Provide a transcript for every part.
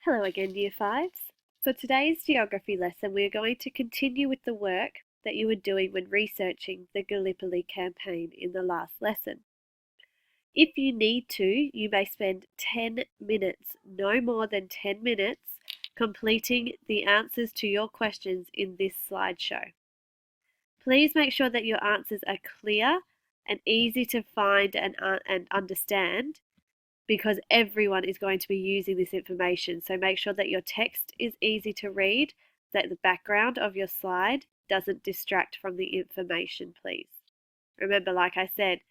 Hello again, Year 5s. For today's geography lesson, we are going to continue with the work that you were doing when researching the Gallipoli campaign in the last lesson. If you need to, you may spend 10 minutes, no more than 10 minutes, completing the answers to your questions in this slideshow. Please make sure that your answers are clear and easy to find and understand, because everyone is going to be using this information. So make sure that your text is easy to read, that the background of your slide doesn't distract from the information, please. Remember, like I said,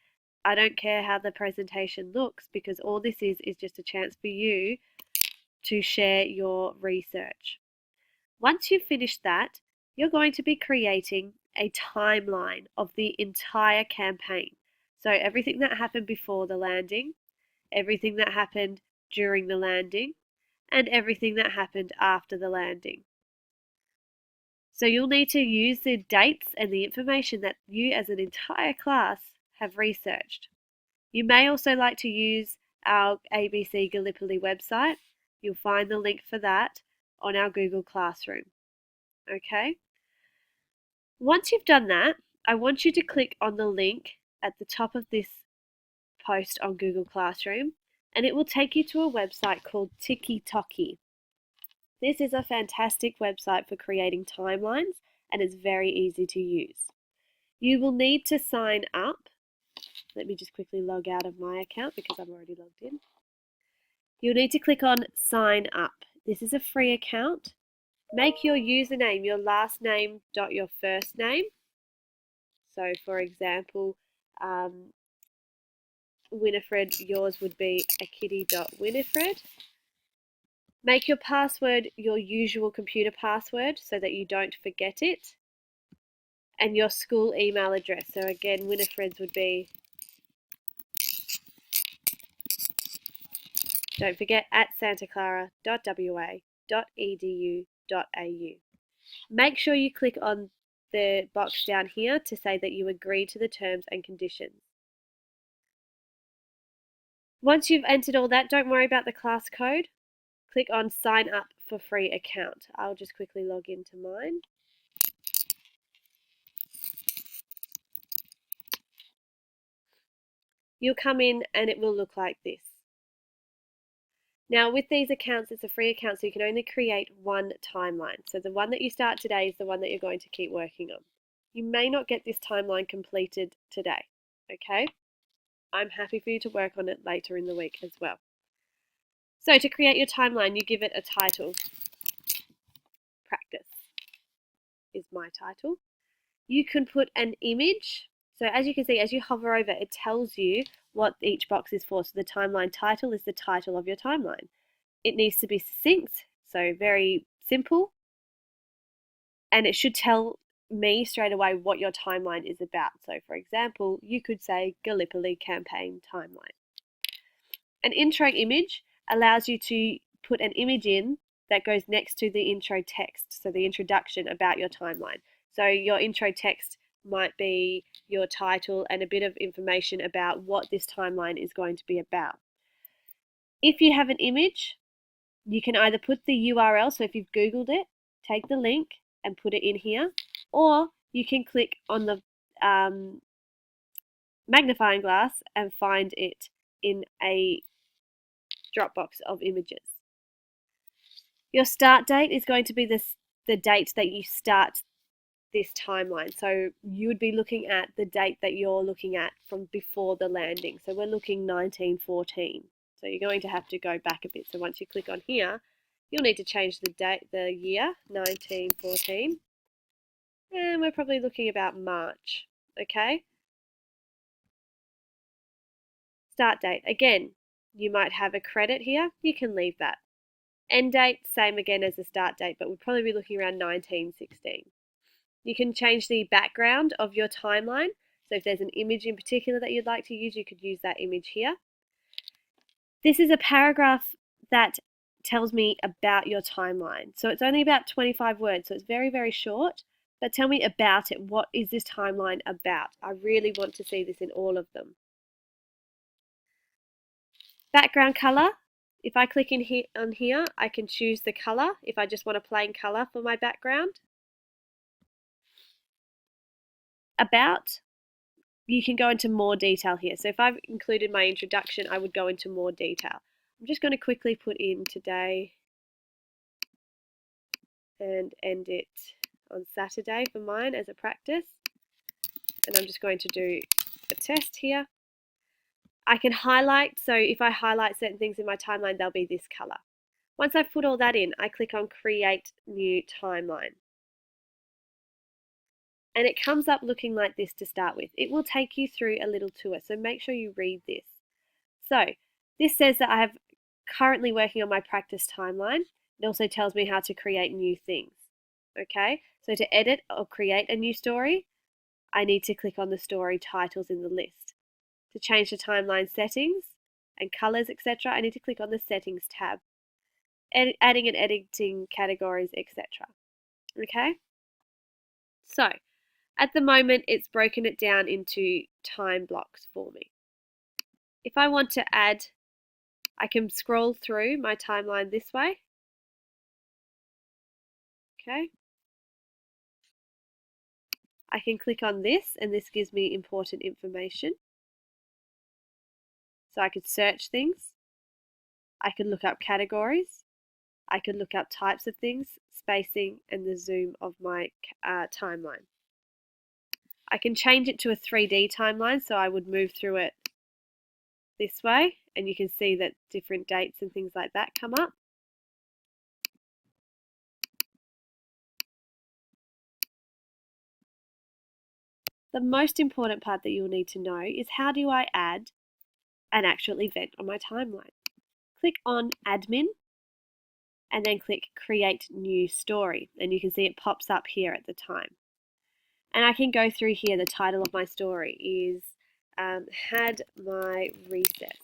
I don't care how the presentation looks, because all this is just a chance for you to share your research. Once you've finished that, you're going to be creating a timeline of the entire campaign. So everything that happened before the landing, everything that happened during the landing, and everything that happened after the landing. So you'll need to use the dates and the information that you as an entire class have researched. You may also like to use our ABC Gallipoli website. You'll find the link for that on our Google Classroom. Okay? Once you've done that, I want you to click on the link at the top of this post on Google Classroom, and it will take you to a website called Tiki-Toki. This is a fantastic website for creating timelines, and it's very easy to use. You will need to sign up. Let me just quickly log out of my account because I'm already logged in. You'll need to click on sign up. This is a free account. Make your username your last name dot your first name. So for example, Winifred, yours would be akitty.winifred. Make your password your usual computer password so that you don't forget it. And your school email address. So again, Winifred's would be, don't forget, at santaclara.wa.edu.au. Make sure you click on the box down here to say that you agree to the terms and conditions. Once you've entered all that, don't worry about the class code. Click on sign up for free account. I'll just quickly log into mine. You'll come in and it will look like this. Now with these accounts, it's a free account, so you can only create one timeline. So the one that you start today is the one that you're going to keep working on. You may not get this timeline completed today, okay? I'm happy for you to work on it later in the week as well. So to create your timeline, you give it a title. Practice is my title. You can put an image. So as you can see, as you hover over, it tells you what each box is for. So the timeline title is the title of your timeline. It needs to be succinct, so very simple. And it should tell me straight away what your timeline is about. So for example, you could say Gallipoli campaign timeline. An intro image allows you to put an image in that goes next to the intro text, so the introduction about your timeline. So your intro text might be your title and a bit of information about what this timeline is going to be about. If you have an image, you can either put the URL, so if you've Googled it, take the link and put it in here, or you can click on the magnifying glass and find it in a Dropbox of images. Your start date is going to be the date that you start this timeline. So you would be looking at the date that you're looking at from before the landing. So we're looking 1914. So you're going to have to go back a bit. So once you click on here, you'll need to change the date, the year, 1914. And we're probably looking about March, okay? Start date, again, you might have a credit here. You can leave that. End date, same again as the start date, but we'll probably be looking around 1916. You can change the background of your timeline. So if there's an image in particular that you'd like to use, you could use that image here. This is a paragraph that tells me about your timeline. So it's only about 25 words, so it's very, very short, but tell me about it. What is this timeline about? I really want to see this in all of them. Background color, If I click in here, on here, I can choose the color if I just want a plain color for my background. About, you can go into more detail here. So if I've included my introduction, I would go into more detail. I'm just going to quickly put in today and end it on Saturday for mine as a practice. And I'm just going to do a test here. I can highlight, so if I highlight certain things in my timeline, they'll be this color. Once I've put all that in, I click on Create New Timeline. And it comes up looking like this to start with. It will take you through a little tour, so make sure you read this. So this says that I have currently working on my practice timeline. It also tells me how to create new things. Okay, so to edit or create a new story, I need to click on the story titles in the list. To change the timeline settings and colors, etc., I need to click on the settings tab. Adding and editing categories, etc. Okay, so at the moment it's broken it down into time blocks for me. If I want to add, I can scroll through my timeline this way. Okay, I can click on this and this gives me important information. So I could search things, I could look up categories, I could look up types of things, spacing, and the zoom of my timeline. I can change it to a 3D timeline, so I would move through it this way, and you can see that different dates and things like that come up. The most important part that you'll need to know is how do I add an actual event on my timeline. Click on Admin and then click Create New Story, and you can see it pops up here at the time. And I can go through here. The title of my story is Had My Recess.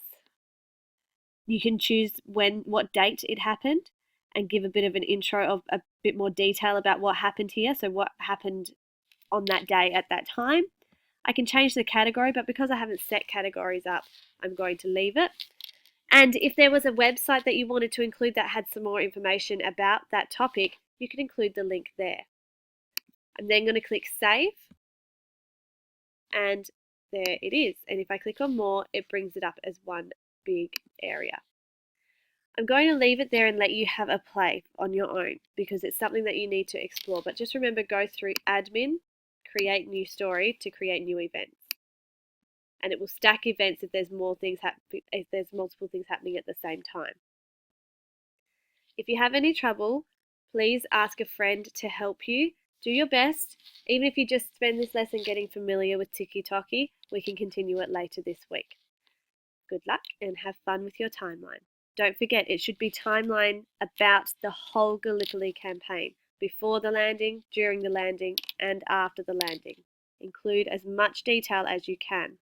You can choose what date it happened and give a bit of an intro of a bit more detail about what happened here. So what happened on that day at that time. I can change the category, but because I haven't set categories up, I'm going to leave it. And if there was a website that you wanted to include that had some more information about that topic, you can include the link there. I'm then going to click Save, and there it is. And if I click on More, it brings it up as one big area. I'm going to leave it there and let you have a play on your own because it's something that you need to explore. But just remember, go through Admin, Create New Story to create new events. And it will stack events if there's multiple things happening at the same time. If you have any trouble, please ask a friend to help you. Do your best. Even if you just spend this lesson getting familiar with Tiki-Toki, we can continue it later this week. Good luck and have fun with your timeline. Don't forget, it should be timeline about the whole Gallipoli campaign, before the landing, during the landing, and after the landing. Include as much detail as you can.